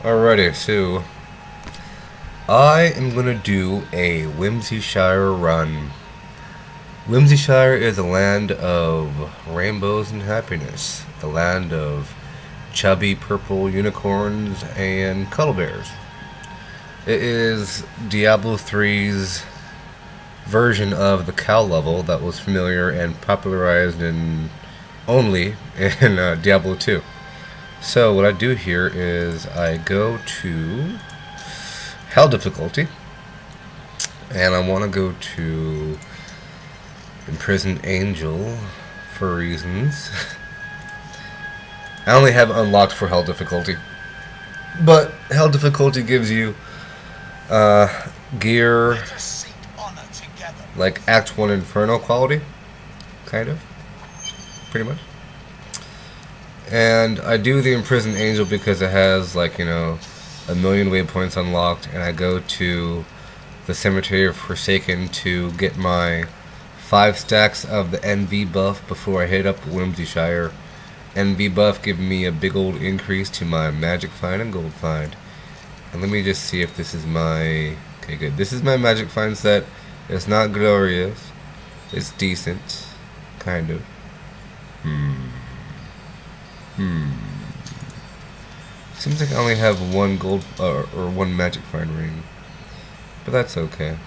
Alrighty, so I am gonna do a Whimsyshire run. Whimsyshire is a land of rainbows and happiness, the land of chubby purple unicorns and cuddle bears. It is Diablo 3's version of the cow level that was familiar and popularized only in Diablo 2. So what I do here is I go to Hell difficulty, and I want to go to Imprisoned Angel for reasons. I only have unlocked for Hell difficulty, but Hell difficulty gives you gear like Act 1 Inferno quality, kind of, pretty much. And I do the Imprisoned Angel because it has, like, you know, 1,000,000 waypoints unlocked, and I go to the Cemetery of Forsaken to get my 5 stacks of the NV buff before I hit up Whimsyshire. NV buff giving me a big old increase to my Magic Find and Gold Find. And let me just see if this is my... Okay, good. This is my Magic Find set. It's not glorious. It's decent. Kind of. Seems like I only have one gold or one Magic Find ring, but that's okay.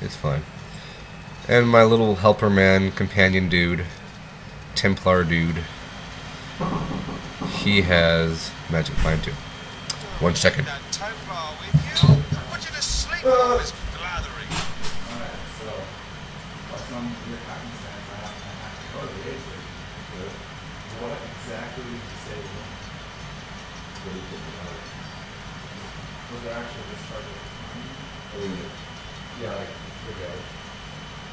It's fine. And my little helper man, companion dude, Templar dude, he has Magic Find too. 1 second. What exactly did you say? What did you think about it? Was there actually this part of it? Yeah, like, okay.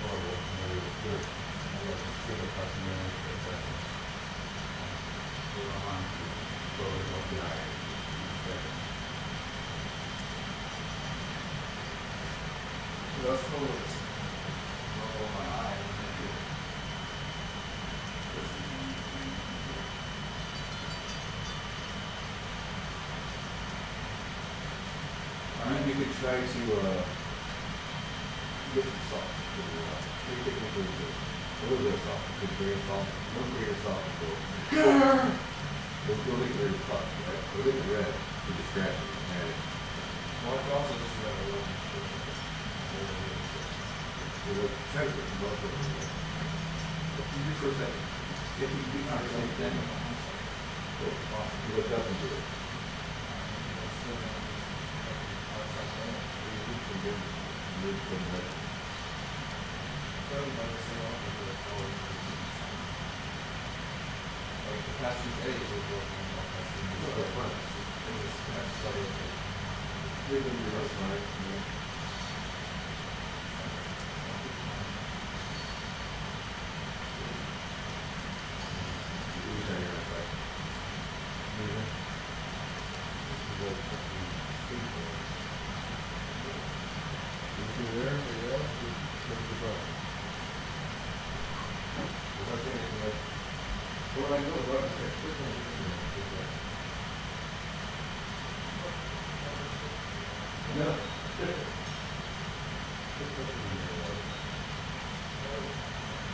Horrible. Maybe it was good. I guess it's good to talk to me. We're on. Well, we're going to die. So that's cool. Roll my eye. I mean, you could try to get some salt. Pretty technically good. A little bit of salt. Good grain of salt. 1 grain of salt. We'll make it really tough, right? We'll make it red. We just scratch it. And well, I could also just do that a little bit. We'll try to put some salt over it. If you do for a second. If you do for a second, then you look up into it.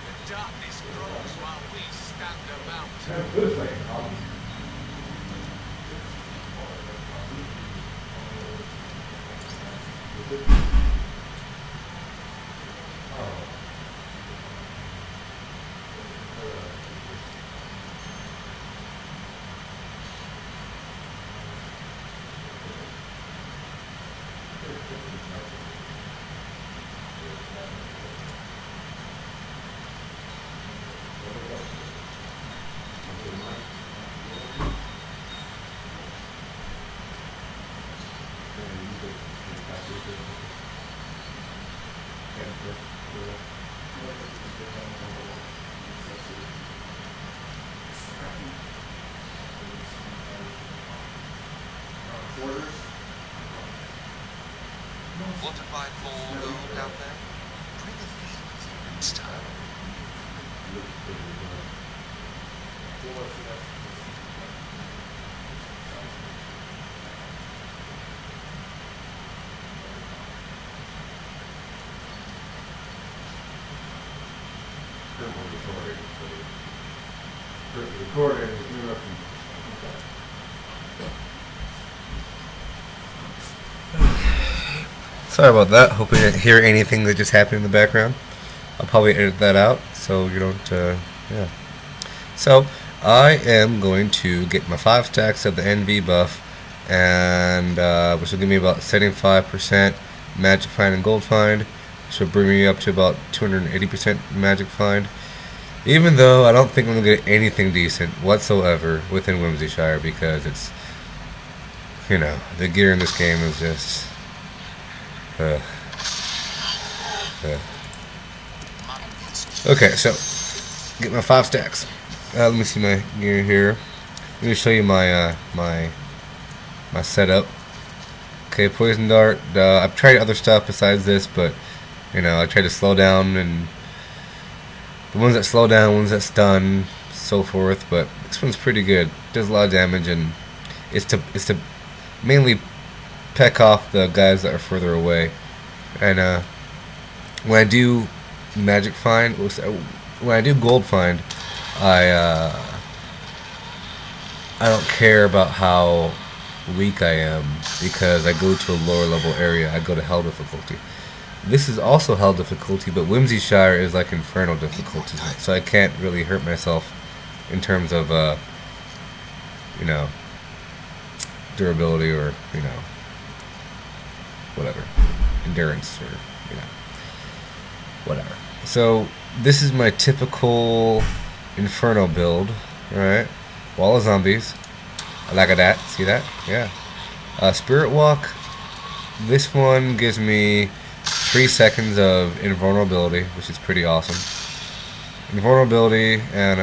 The darkness grows while we stand about. Want to find more gold out there? Bring a thief with you next time. Recording. Sorry about that. Hope you didn't hear anything that just happened in the background. I'll probably edit that out so you don't, yeah. So, I am going to get my 5 stacks of the NV buff, and which will give me about 75% magic find and gold find, which will bring me up to about 280% magic find. Even though I don't think I'm going to get anything decent whatsoever within Whimsyshire, because it's, you know, the gear in this game is just, Okay, so get my 5 stacks. Let me see my gear here. Let me show you my my setup. Okay, poison dart. I've tried other stuff besides this, but you know, I tried to slow down, and the ones that slow down, ones that stun, so forth. But this one's pretty good. Does a lot of damage, and it's to mainly peck off the guys that are further away. And when I do magic find, when I do gold find, I don't care about how weak I am, because I go to a lower level area. I go to hell difficulty. This is also hell difficulty, but Whimsyshire is like infernal difficulty, so I can't really hurt myself in terms of you know, durability, or you know, whatever, endurance, or you know, whatever. So this is my typical Inferno build, right? Wall of zombies. I like that. See that? Yeah. Spirit Walk. This one gives me 3 seconds of invulnerability, which is pretty awesome. Invulnerability, and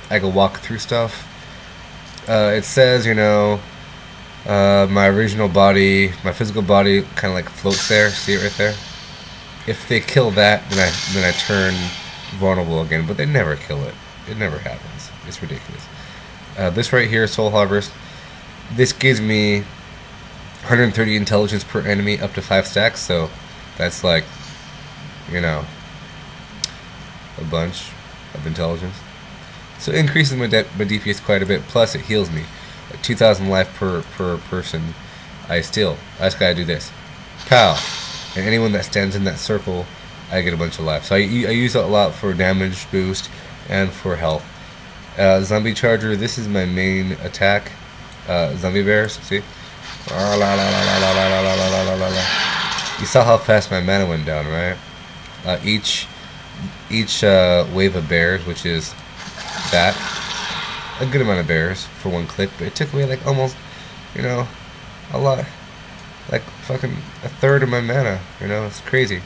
I can walk through stuff. It says, you know, my original body, my physical body, kind of like floats there. See it right there? If they kill that, then I turn vulnerable again. But they never kill it. It never happens. It's ridiculous. This right here, Soul Harvest. This gives me 130 intelligence per enemy, up to 5 stacks. So that's like, you know, a bunch of intelligence. So it increases my DPS quite a bit. Plus it heals me. Like 2,000 life per person I steal. I just gotta do this. Pow! And anyone that stands in that circle, I get a bunch of life. So I use it a lot for damage boost and for health. Zombie Charger, this is my main attack. Zombie bears, see? You saw how fast my mana went down, right? Each wave of bears, which is that, a good amount of bears for 1 click, but it took me like almost, you know, a lot, like fucking a third of my mana, you know, it's crazy.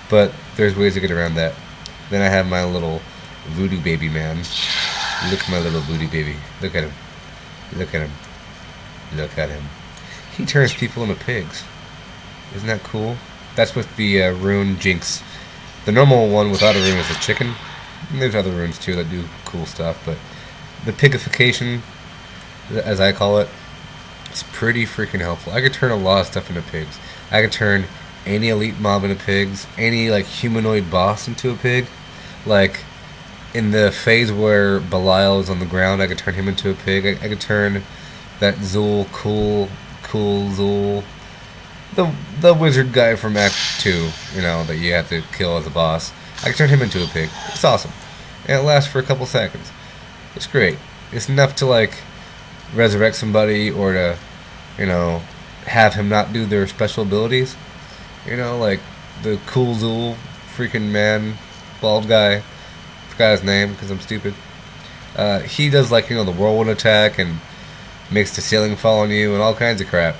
But there's ways to get around that. Then I have my little voodoo baby man. Look at my little voodoo baby. Look at him. Look at him. Look at him. He turns people into pigs. Isn't that cool? That's with the rune Jinx. The normal one without a rune is a chicken. And there's other runes too that do cool stuff, but the pigification, as I call it, is pretty freaking helpful. I could turn a lot of stuff into pigs. I could turn any elite mob into pigs, any like humanoid boss into a pig. Like in the phase where Belial is on the ground, I could turn him into a pig. I could turn that Zul, cool Zul, the wizard guy from Act 2, you know, that you have to kill as a boss. I could turn him into a pig. It's awesome. And it lasts for a couple seconds. It's great. It's enough to like resurrect somebody, or to, you know, have him not do their special abilities. You know, like the cool Zul freaking man, bald guy. Forgot his name because I'm stupid. He does like, you know, the whirlwind attack and makes the ceiling fall on you and all kinds of crap.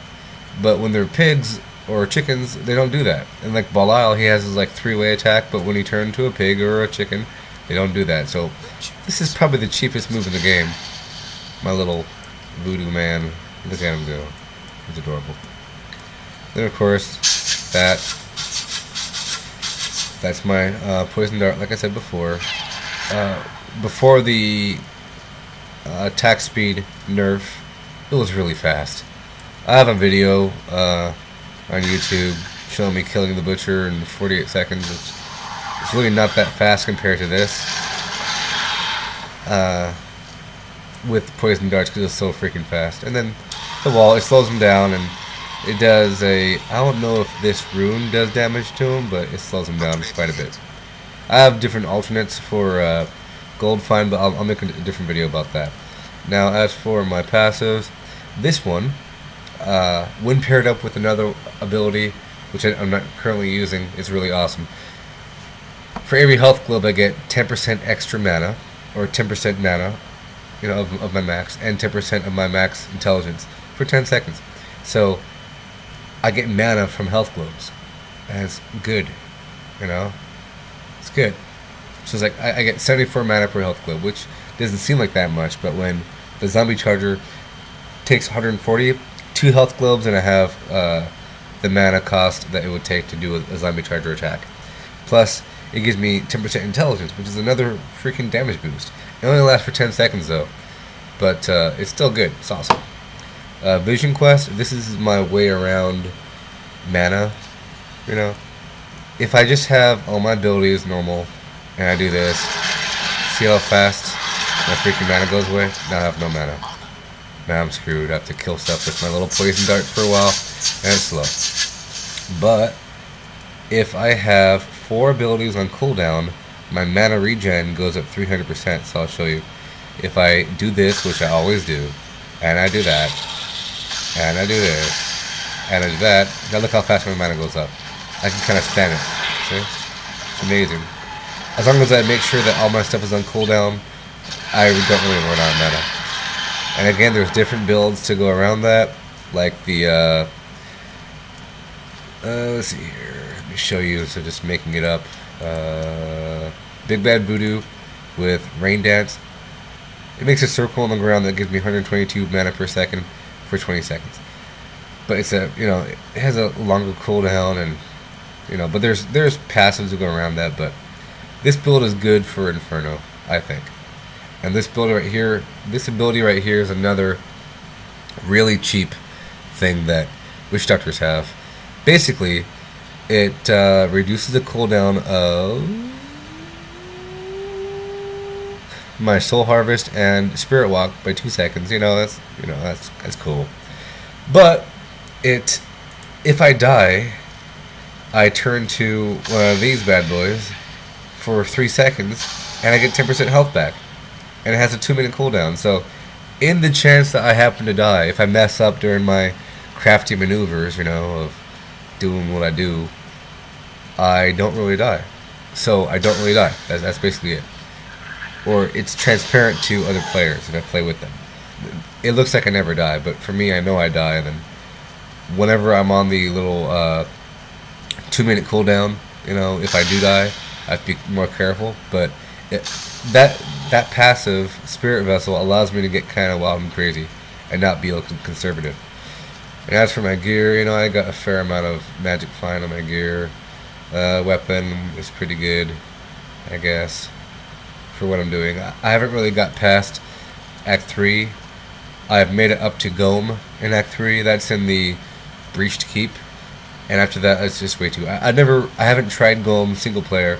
But when they're pigs or chickens, they don't do that. And like Belial, he has his like 3-way attack, but when he turns to a pig or a chicken, they don't do that. So this is probably the cheapest move in the game. My little voodoo man. Look at him go. He's adorable. Then of course, that's my poison dart, like I said before. Before the attack speed nerf, it was really fast. I have a video on YouTube showing me killing the butcher in 48 seconds. It's really not that fast compared to this. with poison darts because it's so freaking fast. And then the wall, it slows him down, and it does a, I don't know if this rune does damage to him, but it slows him down quite a bit. I have different alternates for gold find, but I'll make a different video about that. Now, as for my passives, this one, when paired up with another ability, which I'm not currently using, is really awesome. For every health globe, I get 10% extra mana, or 10% mana, you know, of my max, and 10% of my max intelligence for 10 seconds. So I get mana from health globes. And it's good, you know? It's good. So it's like, I get 74 mana per health globe, which doesn't seem like that much, but when the zombie charger takes 140, 2 health globes, and I have the mana cost that it would take to do a zombie charger attack. Plus, it gives me 10% intelligence, which is another freaking damage boost. It only lasts for 10 seconds though, but it's still good. It's awesome. Vision Quest, this is my way around mana, you know. If I just have all my abilities normal, and I do this, see how fast my freaking mana goes away? Now I have no mana. Now I'm screwed. I have to kill stuff with my little poison darts for a while, and it's slow. But if I have 4 abilities on cooldown, my mana regen goes up 300%, so I'll show you. If I do this, which I always do, and I do that, and I do this, and I do that, now look how fast my mana goes up. I can kind of span it, see? It's amazing. As long as I make sure that all my stuff is on cooldown, I don't really run out of mana. And again, there's different builds to go around that, like the, let's see here, let me show you, so just making it up. Big Bad Voodoo with Rain Dance. It makes a circle on the ground that gives me 122 mana per second for 20 seconds. But it's a, you know, it has a longer cooldown, and you know, but there's passives to go around that. But this build is good for Inferno, I think. And this build right here, this ability right here is another really cheap thing that Witchdoctors have. Basically, it reduces the cooldown of my Soul Harvest and Spirit Walk by 2 seconds. That's cool. But if I die, I turn to one of these bad boys for 3 seconds, and I get 10% health back, and it has a 2-minute cooldown. So, in the chance that I happen to die, if I mess up during my crafty maneuvers, you know, of doing what I do, I don't really die. So I don't really die. That's basically it. Or it's transparent to other players if I play with them. It looks like I never die, but for me, I know I die. And then whenever I'm on the little 2-minute cooldown, you know, if I do die, I have to be more careful. But that passive Spirit Vessel allows me to get kind of wild and crazy and not be conservative. And as for my gear, you know, I got a fair amount of magic find on my gear. Weapon is pretty good, I guess, for what I'm doing. I haven't really got past Act 3. I've made it up to Gome in Act 3. That's in the Breached Keep. And after that, it's just way too... I haven't tried Gome single player.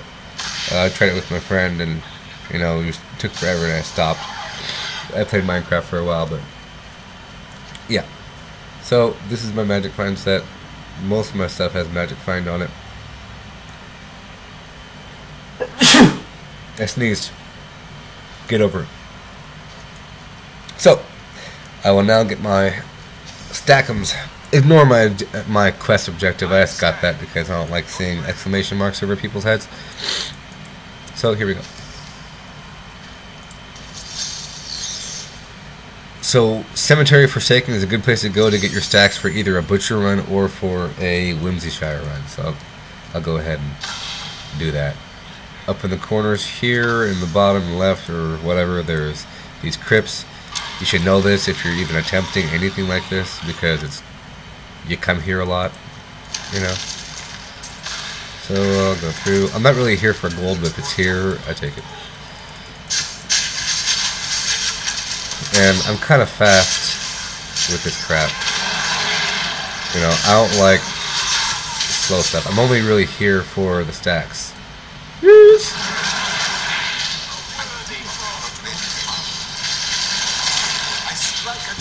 I tried it with my friend, and, you know, it just took forever, and I stopped. I played Minecraft for a while, but... yeah. So, this is my magic find set. Most of my stuff has magic find on it. I sneezed. Get over it. So, I will now get my stack'ems. Ignore my quest objective. I just got that because I don't like seeing exclamation marks over people's heads. So, here we go. So, Cemetery Forsaken is a good place to go to get your stacks for either a Butcher run or for a Whimsyshire run. So, I'll go ahead and do that. Up in the corners here, in the bottom left or whatever, there's these crypts. You should know this if you're even attempting anything like this, because you come here a lot, you know. So I'll go through. I'm not really here for gold, but if it's here, I take it. And I'm kind of fast with this crap. You know, I don't like slow stuff. I'm only really here for the stacks. Yes.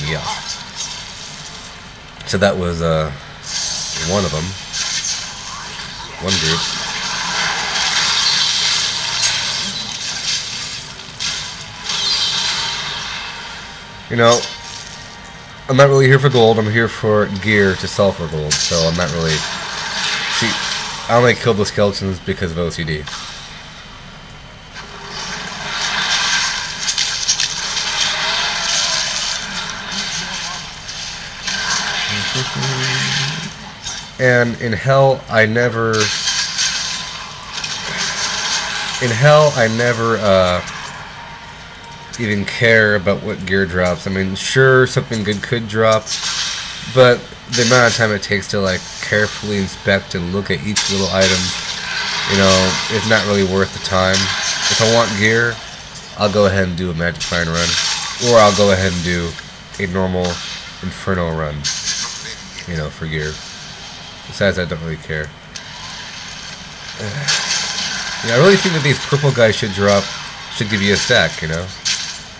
Yeah. So that was one of them. One group. You know, I'm not really here for gold. I'm here for gear to sell for gold. So I'm not really. See, I only killed the skeletons because of OCD. And in hell, I never even care about what gear drops. I mean, sure, something good could drop, but the amount of time it takes to like carefully inspect and look at each little item, you know, is not really worth the time. If I want gear, I'll go ahead and do a magic find run, or I'll go ahead and do a normal inferno run, you know, for gear. Besides, I don't really care. Yeah, I really think that these purple guys should give you a stack, you know?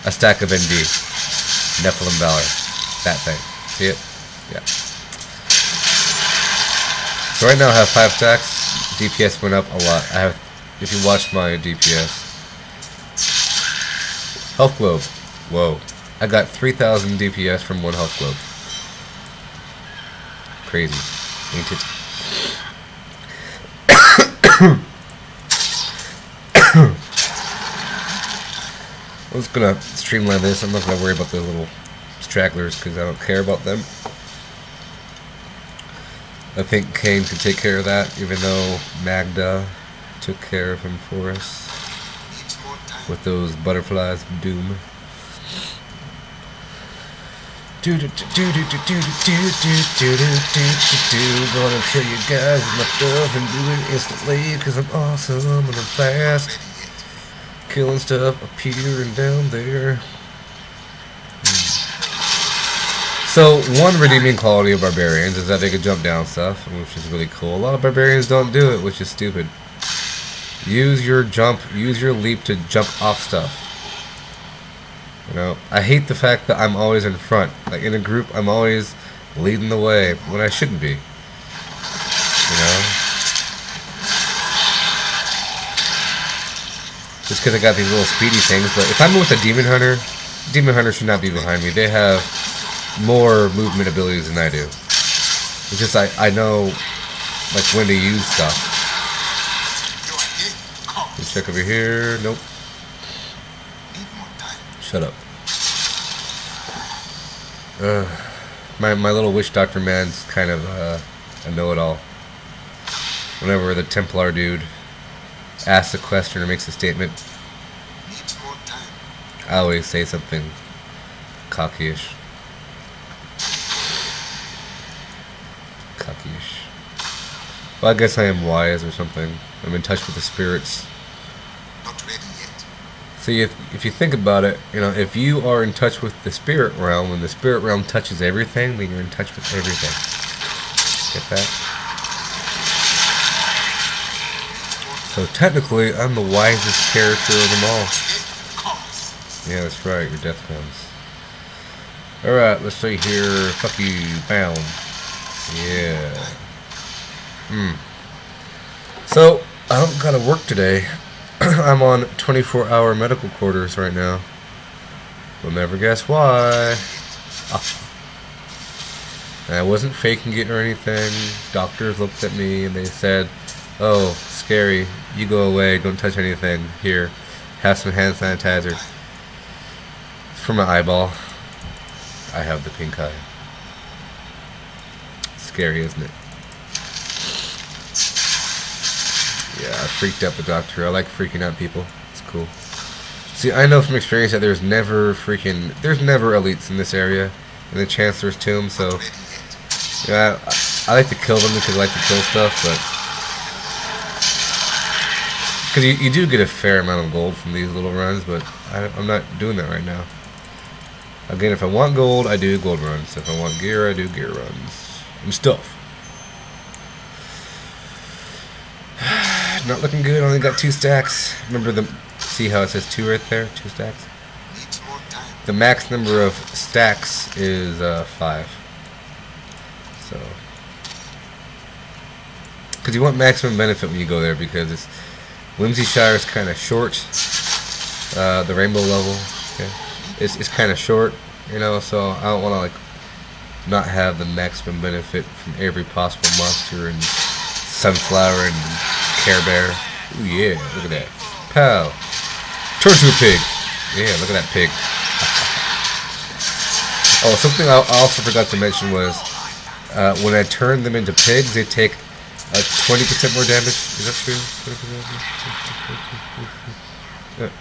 A stack of ND. Nephalem Valor. That thing. See it? Yeah. So right now I have 5 stacks. DPS went up a lot. I have, if you watch my DPS. Health globe. Whoa. I got 3,000 DPS from one health globe. Crazy. Ain't it? I'm just gonna streamline this. I'm not gonna worry about those little stragglers because I don't care about them. I think Kane could take care of that, even though Magda took care of him for us with those butterflies of doom. Gonna kill you guys with my stuff and do it instantly because I'm awesome and I'm fast. Killing stuff up here and down there. So, one redeeming quality of barbarians is that they can jump down stuff, which is really cool. A lot of barbarians don't do it, which is stupid. Use your jump, use your leap to jump off stuff. You know, I hate the fact that I'm always in front. Like in a group, I'm always leading the way when I shouldn't be. You know? Just because I got these little speedy things, but if I'm with a demon hunter should not be behind me. They have more movement abilities than I do. It's just I know like when to use stuff. Let's check over here. Nope. Shut up. My little Witchdoctor man's kind of a know-it-all. Whenever the Templar dude asks a question or makes a statement, I always say something cockyish. Well, I guess I am wise or something. I'm in touch with the spirits. See, if you think about it, you know, if you are in touch with the spirit realm, and the spirit realm touches everything, then you're in touch with everything. Get that? So technically, I'm the wisest character of them all. Yeah, that's right, your death comes. Alright, let's see here. Fuck you, bound. Yeah. So, I don't gotta work today. I'm on 24-hour medical quarters right now. You'll never guess why. And I wasn't faking it or anything. Doctors looked at me and they said, "Oh, scary. You go away. Don't touch anything. Here, have some hand sanitizer." It's for my eyeball. I have the pink eye. Scary, isn't it? Yeah, I freaked out the doctor. I like freaking out people. It's cool. See, I know from experience that there's never elites in this area, in the Chancellor's Tomb, so yeah, I like to kill them because I like to kill stuff, but because you do get a fair amount of gold from these little runs, but I'm not doing that right now. Again, if I want gold, I do gold runs. If I want gear, I do gear runs and stuff. Not looking good. Only got 2 stacks. Remember see how it says 2 right there? 2 stacks. the max number of stacks is 5. So, because you want maximum benefit when you go there, because it's Whimsyshire is kind of short. The rainbow level, okay, it's kind of short, you know. So I don't want to like not have the maximum benefit from every possible monster and sunflower and Care Bear. Ooh yeah, look at that. Pow! Turn to a pig. Yeah, look at that pig. Oh, something I also forgot to mention was when I turn them into pigs, they take 20% more damage. Is that true? 20%?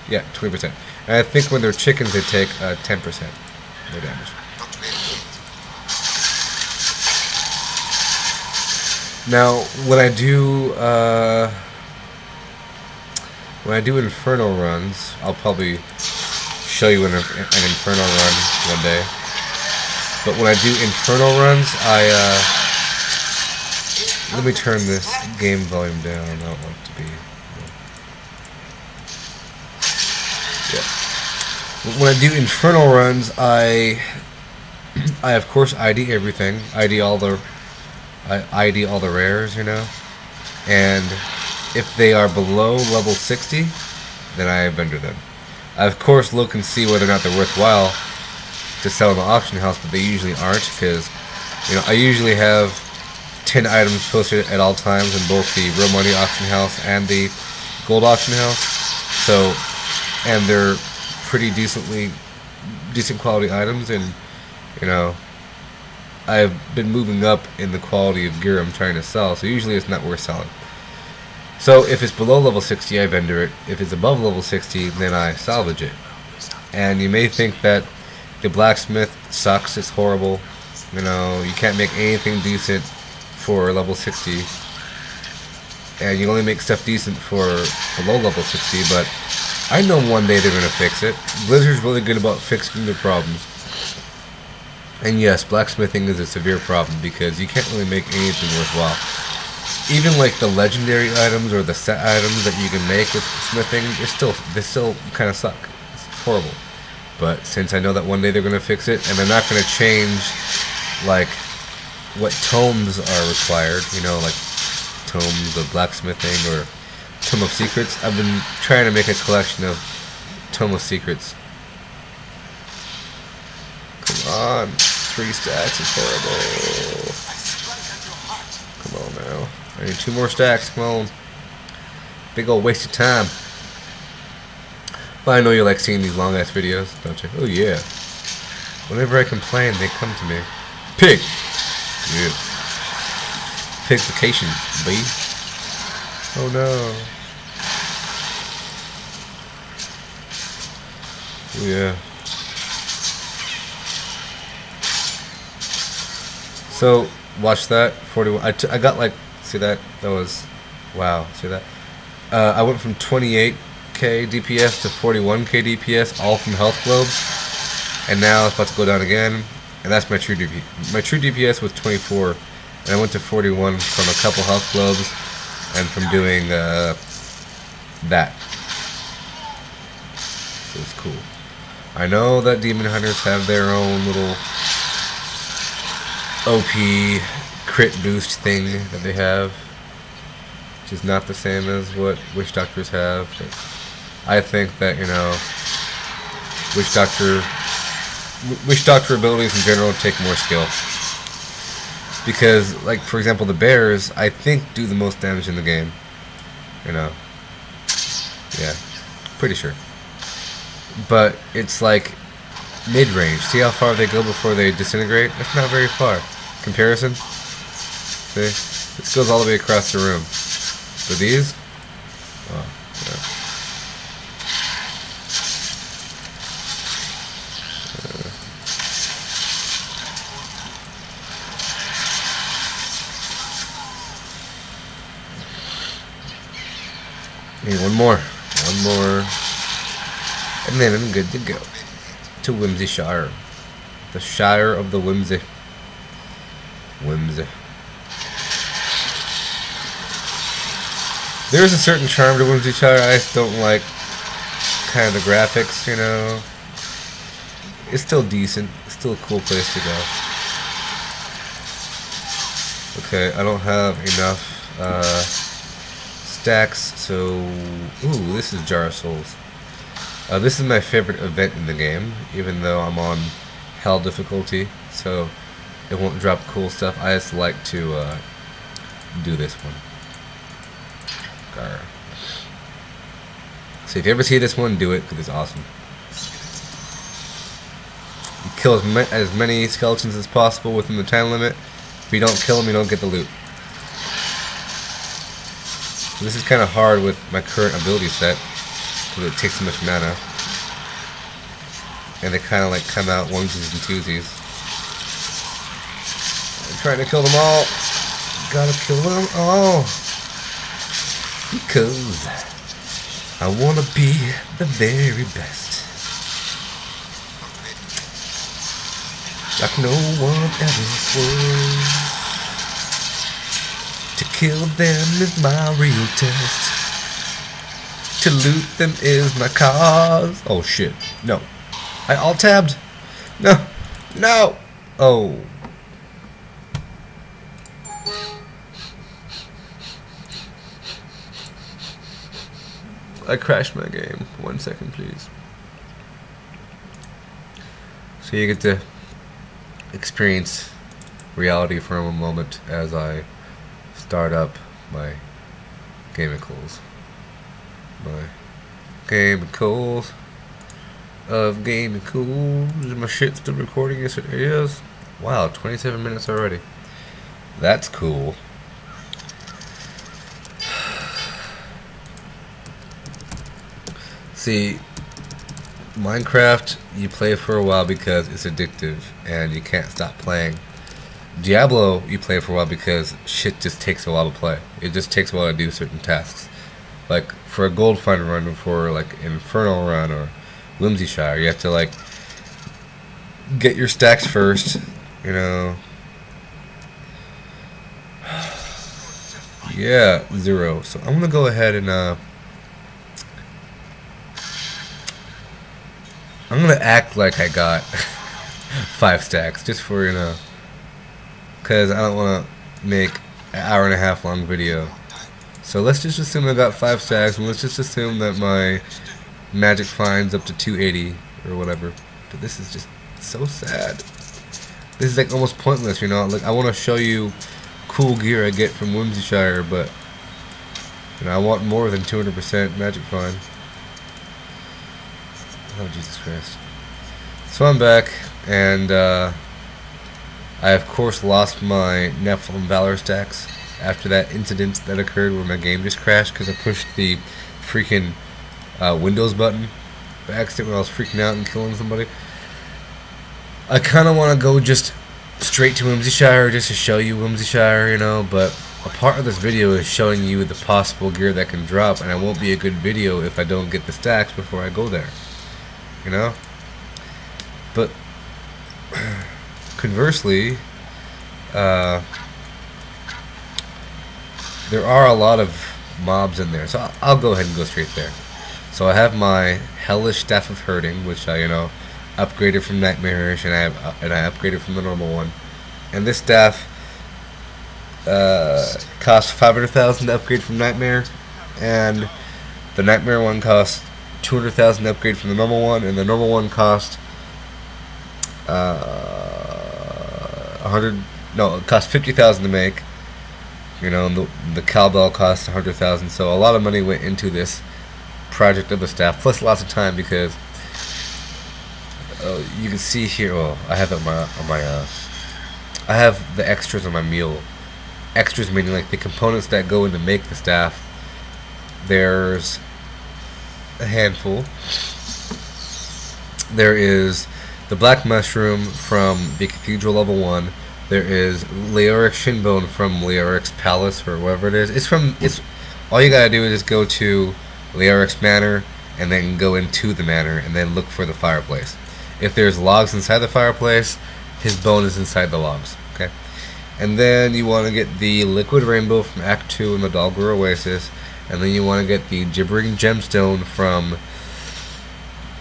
Yeah, 20%. And I think when they're chickens, they take 10% more damage. Now, when I do Inferno runs, I'll probably show you an Inferno run one day. But when I do Inferno runs, let me turn this game volume down. I don't want it to be. Yeah. When I do Inferno runs, I of course ID everything. ID all the rares, you know. And if they are below level 60, then I vendor them. I of course look and see whether or not they're worthwhile to sell in the auction house, but they usually aren't, because you know I usually have 10 items posted at all times in both the real money auction house and the gold auction house. So, and they're pretty decent quality items, and you know I've been moving up in the quality of gear I'm trying to sell, so usually it's not worth selling. So if it's below level 60, I vendor it. If it's above level 60, then I salvage it. And you may think that the blacksmith sucks, it's horrible, you know, you can't make anything decent for level 60, and you only make stuff decent for below level 60, but I know one day they're going to fix it. Blizzard's really good about fixing their problems. And yes, blacksmithing is a severe problem, because you can't really make anything worthwhile. Even like the legendary items or the set items that you can make with smithing, they still kind of suck. It's horrible. But since I know that one day they're going to fix it, and they're not going to change like what tomes are required, you know, like tomes of blacksmithing or Tome of Secrets, I've been trying to make a collection of Tome of Secrets. Come on, 3 stacks is horrible. Come on now. I need 2 more stacks, come on. Big old waste of time. But I know you like seeing these long ass videos, don't you? Oh yeah. Whenever I complain, they come to me. Pig! Yeah. Pig vacation, B. Oh no. Oh yeah. So, watch that. 41. I got like, see that? That was, wow, see that? I went from 28k DPS to 41k DPS, all from health globes. And now it's about to go down again. And that's my true DPS. My true DPS was 24. And I went to 41 from a couple health globes and from doing that. So it's cool. I know that demon hunters have their own little OP crit boost thing that they have, which is not the same as what Witchdoctors have. But I think that, you know, Witchdoctor abilities in general take more skill. Because, like, for example, the bears, I think, do the most damage in the game. You know. Yeah. Pretty sure. But it's like mid-range. See how far they go before they disintegrate? That's not very far. Comparison? See? This goes all the way across the room. But these? Oh, yeah. Need one more, and then I'm good to go to Whimsyshire, the Shire of the Whimsy. There is a certain charm to Whimsyshire. I just don't like kind of the graphics, you know. it's still decent. It's still a cool place to go. Okay, I don't have enough stacks, so ooh, this is Jar of Souls. This is my favorite event in the game, even though I'm on hell difficulty, so it won't drop cool stuff. I just like to do this one. Gar. So if you ever see this one, do it, because it's awesome. You kill as many skeletons as possible within the time limit. If you don't kill them, you don't get the loot. So this is kind of hard with my current ability set, because it takes so much mana. And they kind of like come out onesies and twosies. I'm trying to kill them all. Gotta kill them all. Because I want to be the very best. Like no one ever was. To kill them is my real test. To loot them is my cause. Oh shit. No. I alt-tabbed. No. No. Oh. I crashed my game. 1 second, please. So you get to experience reality for a moment as I start up my gamicals. My gamicals of gamicals. Is my shit still recording? Yes, it is. Wow, 27 minutes already. That's cool. See, Minecraft, you play for a while because it's addictive and you can't stop playing. Diablo, you play for a while because shit just takes a while to play. It just takes a while to do certain tasks. Like, for a gold find run, before like Infernal run or Whimsyshire, you have to like get your stacks first, you know. Yeah, 0. So I'm gonna go ahead and I'm gonna act like I got 5 stacks just for, you know, because I don't want to make an hour-and-a-half long video. So let's just assume I got 5 stacks, and let's just assume that my magic finds up to 280 or whatever. But this is just so sad. This is like almost pointless, you know. Like, I want to show you cool gear I get from Whimsyshire, but you know, I want more than 200% magic find. Oh, Jesus Christ. So I'm back, and I of course lost my nephalem valor stacks after that incident that occurred where my game just crashed because I pushed the freaking Windows button by accident when I was freaking out and killing somebody. I kind of want to go just straight to Whimsyshire just to show you Whimsyshire, you know, but a part of this video is showing you the possible gear that can drop, and it won't be a good video if I don't get the stacks before I go there. You know? But conversely, there are a lot of mobs in there, so I'll go ahead and go straight there. So I have my Hellish Staff of Hurting, which I, you know, upgraded from Nightmarish, and I upgraded from the normal one. And this staff costs 500,000 to upgrade from Nightmare, and the Nightmare one costs 200,000 to upgrade from the normal one, and the normal one cost it cost 50,000 to make, you know, and the cowbell cost 100,000. So a lot of money went into this project of the staff, plus lots of time, because you can see here. Well, I have it on my I have the extras on my mule. Extras meaning like the components that go in to make the staff. There's a handful. There is the black mushroom from the cathedral level 1. There is Leoric's shinbone from Leoric's palace, or wherever it is. It's all you gotta do is just go to Leoric's manor and then go into the manor and then look for the fireplace. If there's logs inside the fireplace, his bone is inside the logs. Okay, and then you want to get the liquid rainbow from Act 2 in the Dalgur Oasis. And then you want to get the Gibbering Gemstone from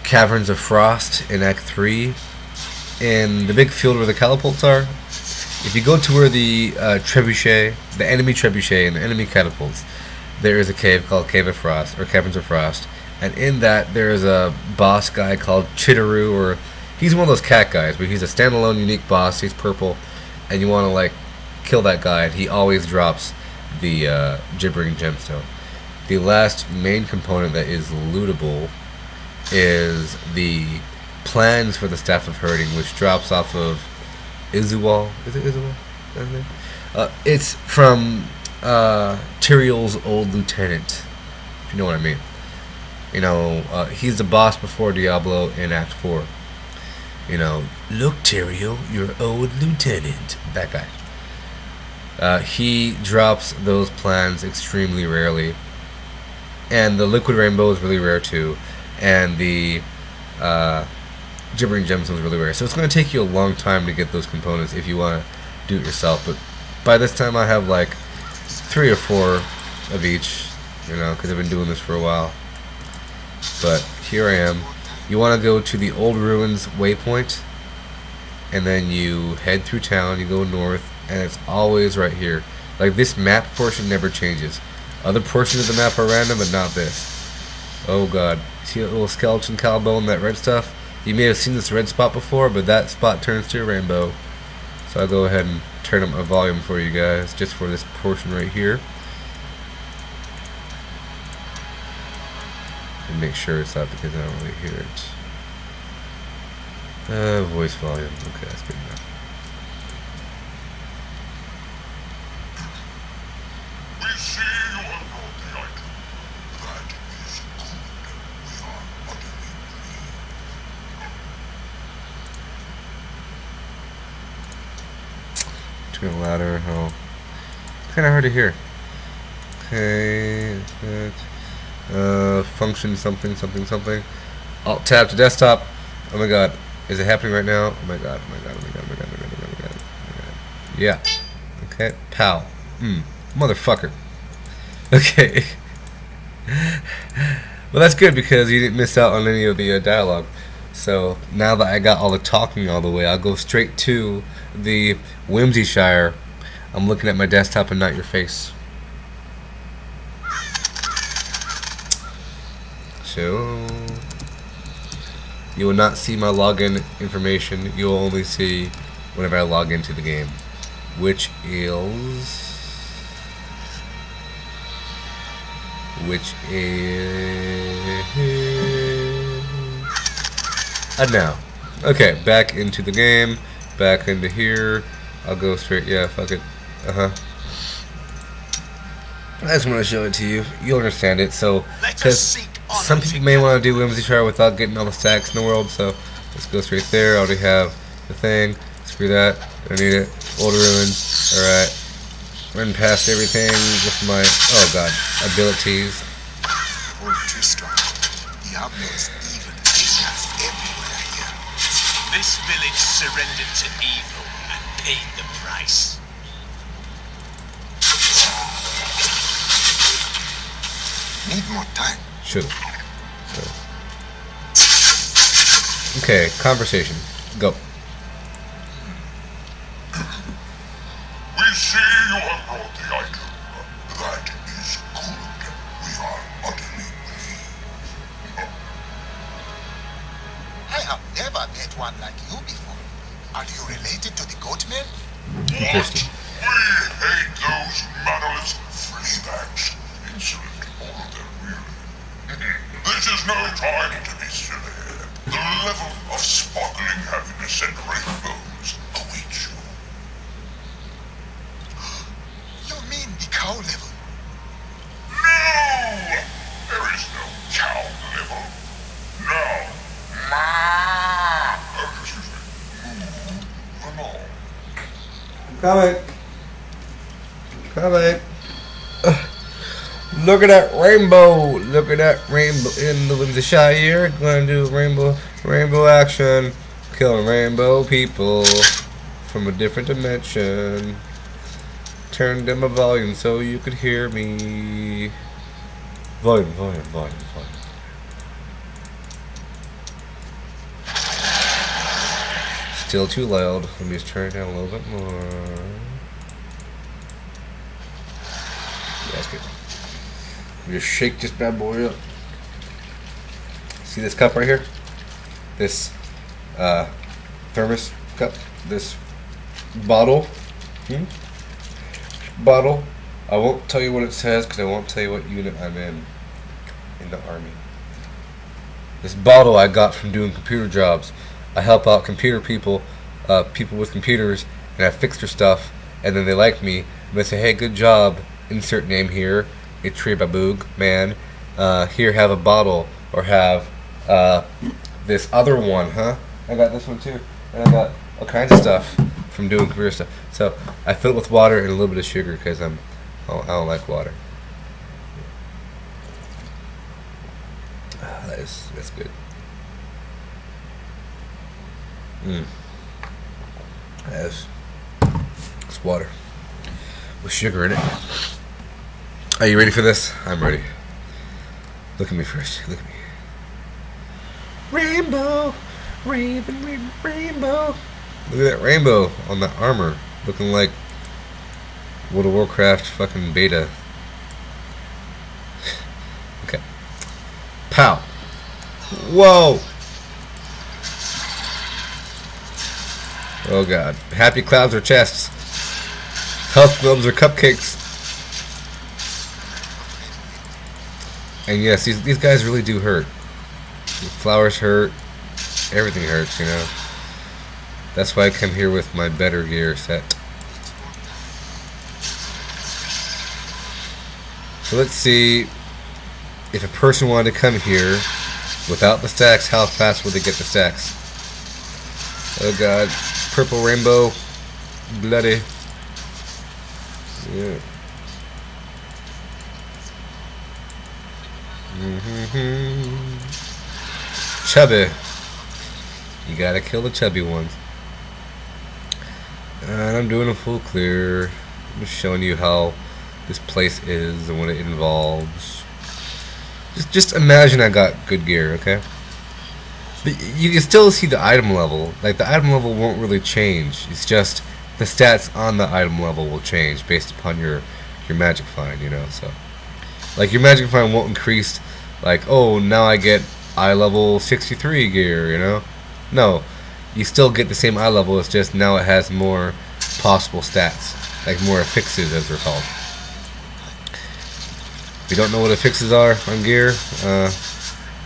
Caverns of Frost in Act 3. in the big field where the catapults are, if you go to where the trebuchet, the enemy trebuchet and the enemy catapults, there is a cave called Cave of Frost, or Caverns of Frost, and in that there is a boss guy called Chitteru, or he's one of those cat guys, but he's a standalone unique boss. He's purple, and you want to like kill that guy, and he always drops the gibbering gemstone. The last main component that is lootable is the plans for the Staff of Herding, which drops off of Izuwal. Is it Izuwal? It's from Tyrael's old lieutenant, if you know what I mean. You know, he's the boss before Diablo in Act 4. You know, look, Tyrael, your old lieutenant. That guy. He drops those plans extremely rarely. And the liquid rainbow is really rare too. And the gibbering gemstone is really rare. So it's going to take you a long time to get those components if you want to do it yourself. But by this time I have like 3 or 4 of each, you know, because I've been doing this for a while. But here I am. You want to go to the Old Ruins waypoint, and then you head through town, you go north, and it's always right here. Like, this map portion never changes. Other portions of the map are random, but not this. Oh god. See that little skeleton collarbone, that red stuff? You may have seen this red spot before, but that spot turns to a rainbow. So I'll go ahead and turn up my volume for you guys, just for this portion right here. And make sure it's up because I don't really hear it. Voice volume. Okay, that's good enough. We see you have brought the item. That is good. We are utterly pleased. Turn it louder. Oh, it's kind of hard to hear. Okay, function something. Alt tab to desktop. Oh my god, is it happening right now? Oh my god, yeah. Okay, pow. Motherfucker. Okay. Well, that's good because you didn't miss out on any of the dialogue. So now that I got all the talking all the way, I'll go straight to the Whimsyshire. I'm looking at my desktop and not your face. So you will not see my login information. You will only see whenever I log into the game, which is now. Okay, back into the game, back into here. I'll go straight. Yeah, fuck it. I just want to show it to you. You'll understand it. So, because some people may want to do Whimsyshire without getting all the stacks in the world, so let's go straight there. I already have the thing. Screw that. Don't need it. Old Ruins. Alright. Run past everything with my, oh god, abilities. Diablo is evil. Demons everywhere here. This village surrendered to evil and paid the price. Need more time. Should. Okay, conversation. Go. We see you have brought the item. That is good. We are utterly pleased. I have never met one like you before. Are you related to the goatmen? Thirsty. We hate those mannerless fleabags. Insolent, all of them, really. This is no time to be silly. The level of sparkling happiness and rainbows awaits you. You mean the cow level? No! There is no cow level. Now, excuse me, move along. Coming. Look at that rainbow. Look at that rainbow in the Whimsyshire. Gonna do rainbow action. Killing rainbow people from a different dimension. Turn down my volume so you could hear me. Volume. still too loud. Let me just turn it down a little bit more. Yeah, that's good. Let me just shake this bad boy up. See this cup right here? This thermos cup? This bottle? Bottle. I won't tell you what it says because I won't tell you what unit I'm in the army. This bottle I got from doing computer jobs. I help out computer people, people with computers, and I fix their stuff, and then they like me, and they say, hey, good job, insert name here, itreboooG, man, here, have a bottle, or have this other one, huh? I got this one too, and I got all kinds of stuff from doing computer stuff. So I fill it with water and a little bit of sugar because I don't like water. That's good. It's water with sugar in it. Are you ready for this? I'm ready. Look at me first. Look at me. Rainbow, rainbow. Look at that rainbow on the armor, looking like World of Warcraft fucking beta. Okay. Pow. Whoa. Oh god. Happy clouds or chests. Health globes or cupcakes. And yes, these guys really do hurt. The flowers hurt. Everything hurts, you know. That's why I come here with my better gear set. So let's see if a person wanted to come here without the stacks, how fast would they get the stacks? Oh god. Purple rainbow. Bloody. Yeah. Chubby. You gotta kill the chubby ones. And I'm doing a full clear. I'm just showing you how this place is and what it involves. Just imagine I got good gear, okay? But you can still see the item level. Like, the item level won't really change. It's just the stats on the item level will change based upon your magic find, you know. So, like, your magic find won't increase. Like, oh, now I get eye level 63 gear, you know. No, you still get the same eye level. It's just now it has more possible stats, like more affixes as they're called. If you don't know what affixes are on gear,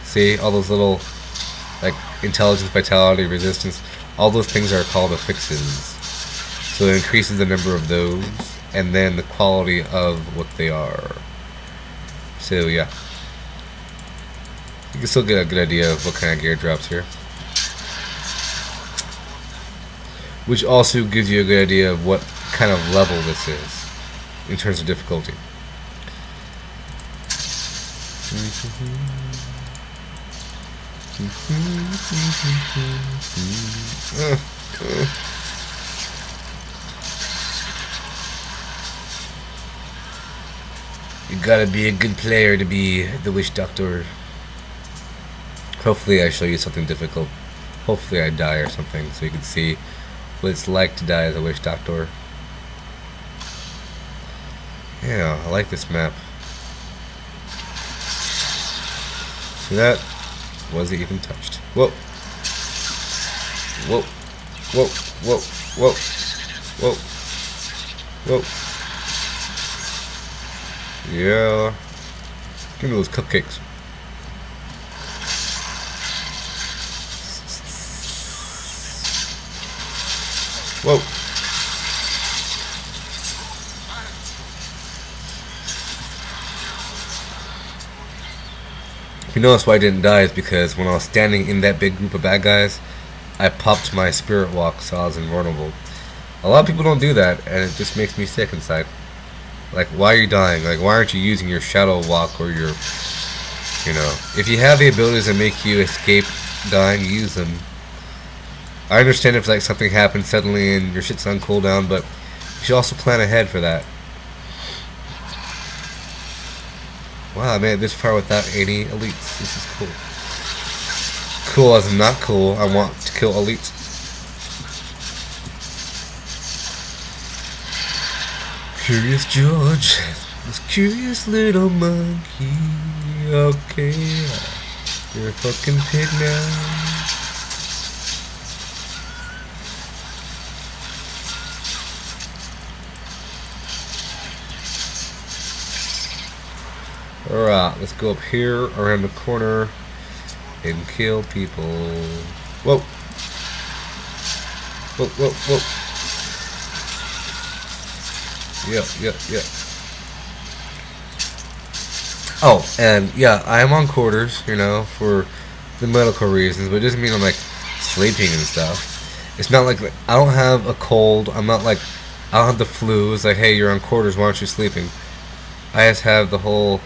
see all those little, like, intelligence, vitality, resistance, all those things are called affixes. So it increases the number of those and then the quality of what they are. So yeah, you can still get a good idea of what kind of gear drops here, which also gives you a good idea of what kind of level this is in terms of difficulty. You gotta be a good player to be the Witchdoctor. Hopefully I show you something difficult. Hopefully I die or something so you can see what it's like to die as a Witchdoctor. Yeah, I like this map. See that? Wasn't even touched. Whoa. Whoa. Whoa. Whoa. Whoa. Whoa. Whoa. Yeah. Give me those cupcakes. Whoa. If you notice why I didn't die is because when I was standing in that big group of bad guys, I popped my spirit walk so I was invulnerable. A lot of people don't do that, and it just makes me sick inside. Like, why are you dying? Like, why aren't you using your shadow walk or your, you know, if you have the abilities that make you escape dying, use them. I understand if, like, something happens suddenly and your shit's on cooldown, but you should also plan ahead for that. Wow, I made it this far without any elites. This is cool. Cool as in not cool. I want to kill elites. Curious George, this curious little monkey. Okay, you're a fucking pig now. Alright, let's go up here around the corner and kill people. Whoa! Whoa, whoa, whoa. Yeah. Oh, and yeah, I am on quarters, you know, for the medical reasons, but it doesn't mean I'm like sleeping and stuff. It's not like I don't have a cold. I'm not like I don't have the flu. It's like, hey, you're on quarters. Why aren't you sleeping? I just have the whole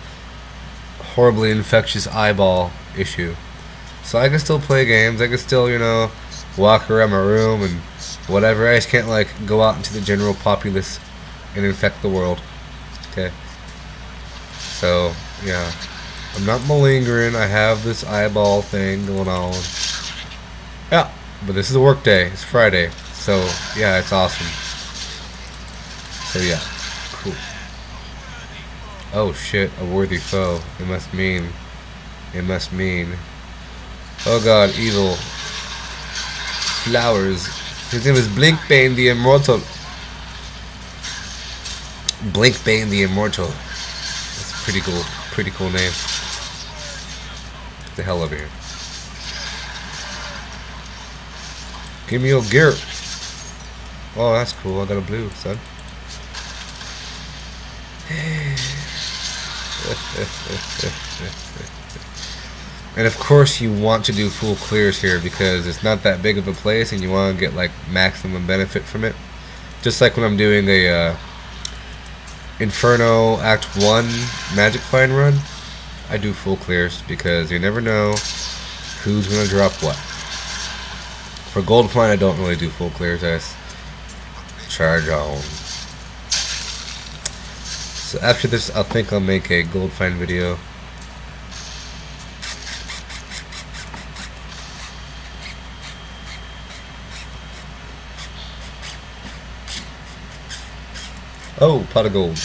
horribly infectious eyeball issue. So I can still play games. I can still, you know, walk around my room and whatever. I just can't like go out into the general populace and infect the world. Okay. So yeah, I'm not malingering. I have this eyeball thing going on. Yeah, but this is a work day. It's Friday. So yeah, it's awesome. So yeah, cool. Oh shit, a worthy foe. It must mean. Oh god, evil. Flowers. His name is Blinkbane the Immortal. Blinkbane the Immortal. That's a pretty cool name. Get the hell over here. Give me your gear. Oh, that's cool. I got a blue, son. And of course you want to do full clears here because it's not that big of a place and you want to get like maximum benefit from it. Just like when I'm doing a Inferno Act 1 Magic Find run, I do full clears because you never know who's going to drop what. For Gold Find I don't really do full clears, I just charge on. So after this, I think I'll make a Gold Find video. Oh, pot of gold.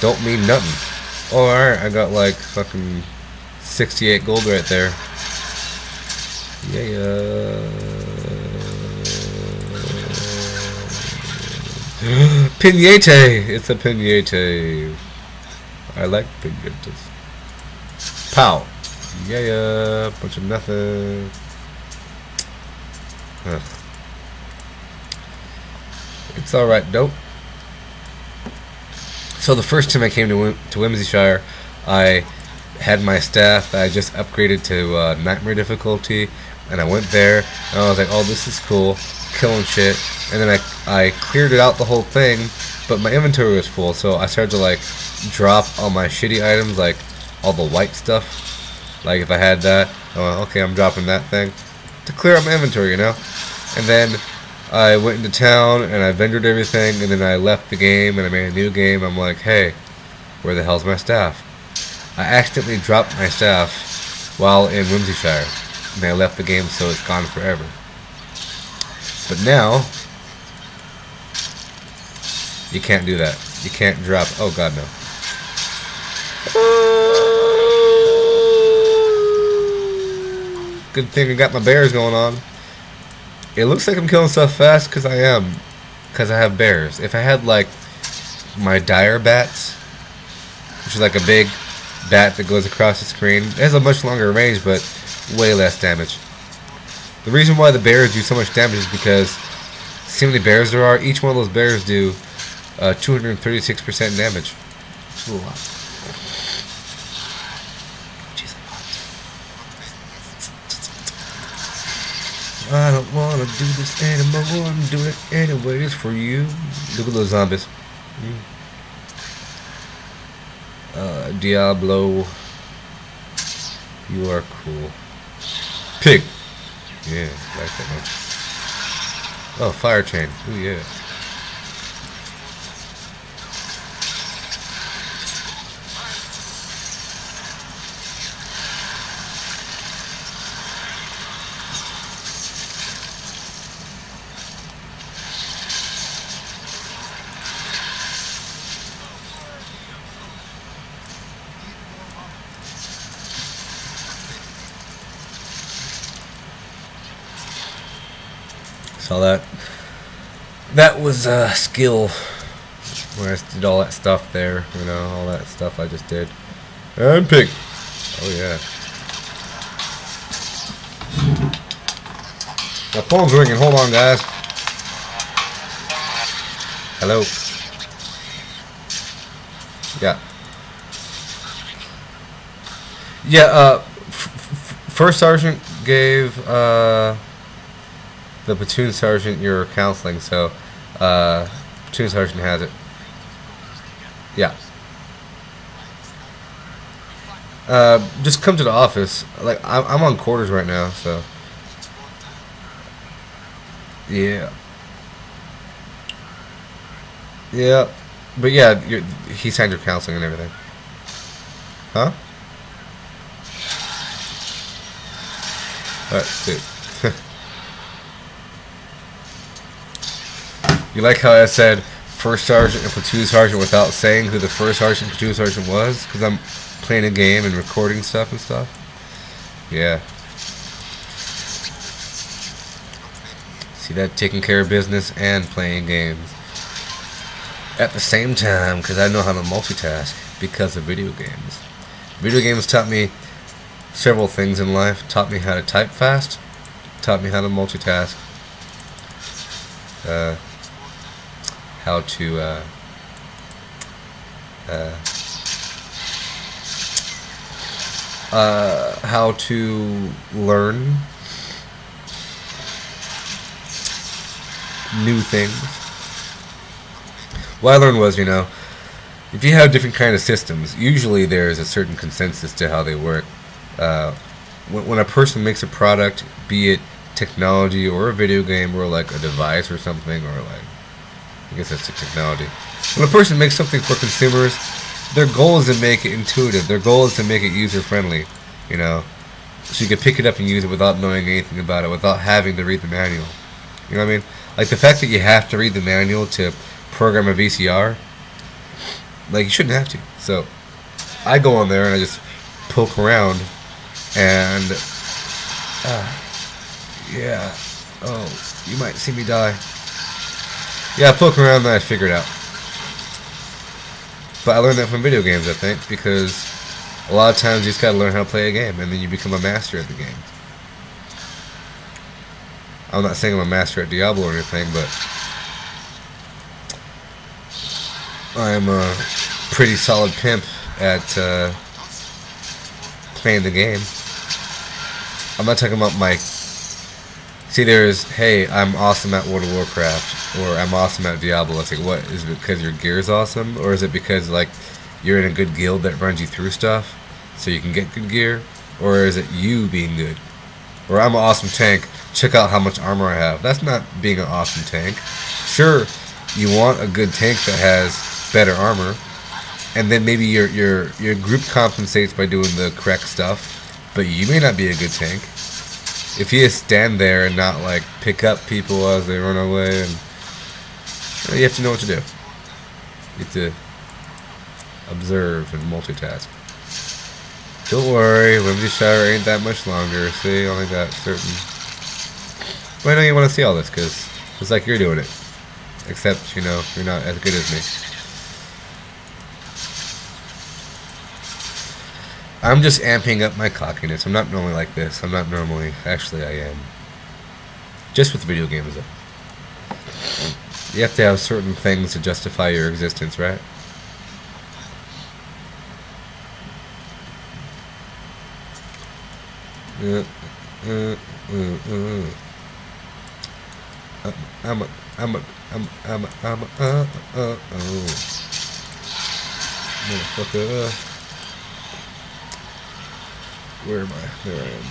Don't mean nothing. Oh, alright, I got like fucking 68 gold right there. Yeah. Pinata! It's a pinata. I like pinatas. Pow! Yeah, bunch of nothing. Ugh. It's alright, dope. So the first time I came to Whimsyshire, I had my staff that I just upgraded to Nightmare difficulty, and I went there, and I was like, oh, this is cool, killing shit, and then I cleared it out the whole thing, but my inventory was full, so I started to like drop all my shitty items, like all the white stuff, like if I had that, okay, I'm dropping that thing, to clear out my inventory, you know, and then I went into town and I vendored everything, and then I left the game and I made a new game. I'm like, hey, where the hell's my staff? I accidentally dropped my staff while in Whimsyshire, and I left the game, so it's gone forever. But now, you can't do that. You can't drop. Oh god, no. Good thing I got my bears going on. It looks like I'm killing stuff fast because I am. Because I have bears. If I had like my dire bats, which is like a big bat that goes across the screen, it has a much longer range but way less damage. The reason why the bears do so much damage is because see how many bears there are? Each one of those bears do 236% damage. It's a lot. I don't want to do this anymore. I'm doing it anyways for you. Look at those zombies. Diablo. You are cool. Pig. Yeah, like that much. Oh, fire chain. Ooh, yeah. So that was a skill where I did all that stuff there, you know, all that stuff I just did. And pig. Oh yeah. My phone's ringing. Hold on, guys. Hello. Yeah. Yeah. First sergeant gave the platoon sergeant your counseling, so platoon sergeant has it. Yeah. Just come to the office. Like I'm on quarters right now, so yeah. Yeah, but yeah, he signed your counseling and everything. Huh? Alright, see. You like how I said first sergeant and platoon sergeant without saying who the first sergeant and platoon sergeant was? Because I'm playing a game and recording stuff and stuff. Yeah. See that? Taking care of business and playing games at the same time, because I know how to multitask because of video games. Video games taught me several things in life. Taught me how to type fast. Taught me how to multitask. How to learn new things. What I learned was, you know, if you have different kind of systems, usually there's a certain consensus to how they work. When a person makes a product, be it technology or a video game or like a device or something, or like, I guess that's technology. When a person makes something for consumers, their goal is to make it intuitive. Their goal is to make it user-friendly, you know, so you can pick it up and use it without knowing anything about it, without having to read the manual. You know what I mean? Like the fact that you have to read the manual to program a VCR, like you shouldn't have to. So I go on there and I just poke around and yeah, oh, you might see me die. Yeah, I poke around and I figure it out. But I learned that from video games, I think, because a lot of times you just gotta learn how to play a game and then you become a master at the game. I'm not saying I'm a master at Diablo or anything, but I'm a pretty solid pimp at playing the game. I'm not talking about my... See, there's, hey, I'm awesome at World of Warcraft, or I'm awesome at Diablo. It's like, what? Is it because your gear's awesome? Or is it because, like, you're in a good guild that runs you through stuff so you can get good gear? Or is it you being good? Or I'm an awesome tank, check out how much armor I have. That's not being an awesome tank. Sure, you want a good tank that has better armor, and then maybe your group compensates by doing the correct stuff, but you may not be a good tank. If you just stand there and not like pick up people as they run away, and you have to know what to do. You have to observe and multitask. Don't worry, Whimsyshire ain't that much longer. See, only got certain... Well, I know you want to see all this, because it's like you're doing it. Except, you know, you're not as good as me. I'm just amping up my cockiness. I'm not normally like this. I'm not normally... Actually, I am. Just with video games, though. You have to have certain things to justify your existence, right? Motherfucker. Where am I? There I am.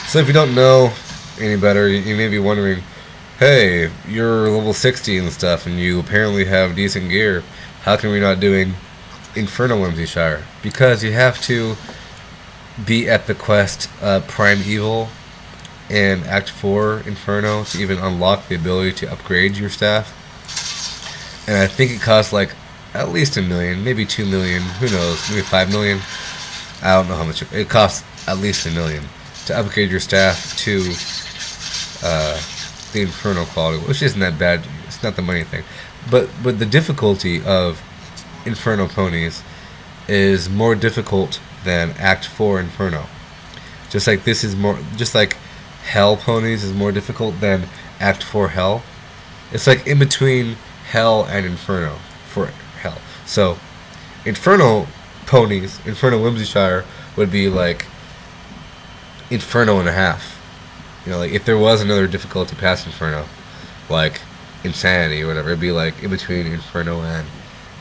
So if you don't know any better, you may be wondering, hey, you're level 60 and stuff, and you apparently have decent gear. How come you're not doing Inferno Whimsyshire? Because you have to be at the quest Primeval in Act 4 Inferno to even unlock the ability to upgrade your staff. And I think it costs like at least 1 million, maybe 2 million, who knows, maybe 5 million. I don't know how much it costs. At least 1 million to upgrade your staff to the Inferno quality, which isn't that bad. It's not the money thing, but the difficulty of Inferno ponies is more difficult than Act 4 Inferno. Just like this is more, just like Hell ponies is more difficult than Act 4 Hell. It's like in between Hell and Inferno for Hell. So Inferno ponies, Inferno Whimsyshire would be like Inferno and a half. You know, like if there was another difficulty past Inferno, like Insanity or whatever, it'd be like in between Inferno and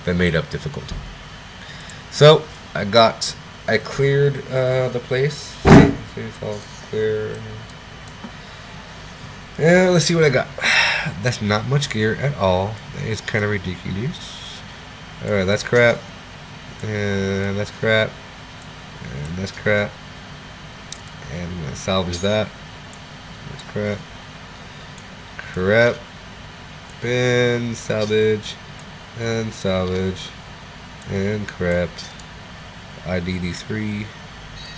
the made up difficulty. So I cleared the place. See, it's all clear. Yeah, let's see what I got. That's not much gear at all. That is kind of ridiculous. Alright, that's crap. And that's crap. And that's crap. And I'm gonna salvage that. That's crap. Crap. And salvage. And salvage. And crap. ID these 3.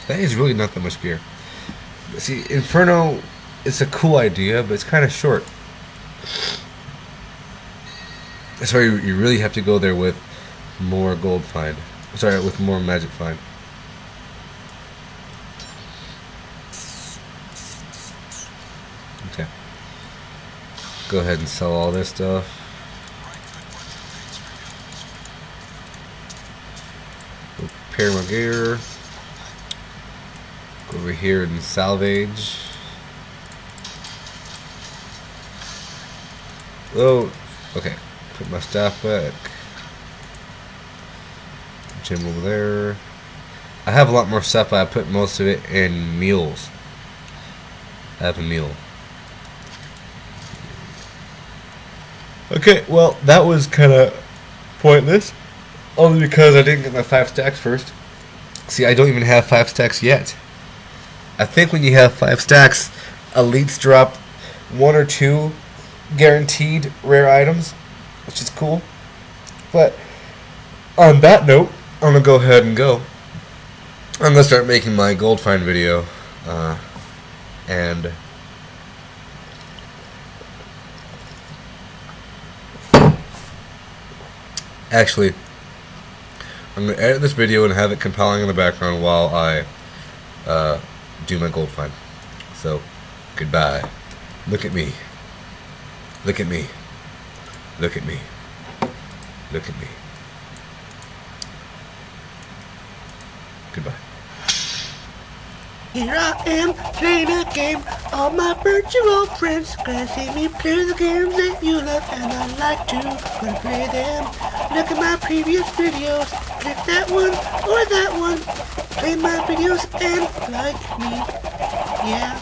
That is really not that much gear. See, Inferno, it's a cool idea, but it's kind of short. That's why you really have to go there with more gold find. Sorry, with more magic find. Okay. Go ahead and sell all this stuff. Repair my gear. Go over here and salvage. Oh, okay. Put my staff back. Gym over there. I have a lot more stuff, but I put most of it in mules. I have a mule. Okay, well, that was kind of pointless. Only because I didn't get my 5 stacks first. See, I don't even have 5 stacks yet. I think when you have 5 stacks, elites drop 1 or 2 guaranteed rare items, which is cool. But on that note, I'm gonna go ahead and go. I'm gonna start making my gold find video, and actually, I'm gonna edit this video and have it compiling in the background while I do my gold find. So, goodbye. Look at me. Look at me. Look at me. Look at me. Goodbye. Here I am, playing a game. All my virtual friends gonna see me play the games that you love, and I like to gonna play them. Look at my previous videos, click that one or that one. Play my videos and like me, yeah.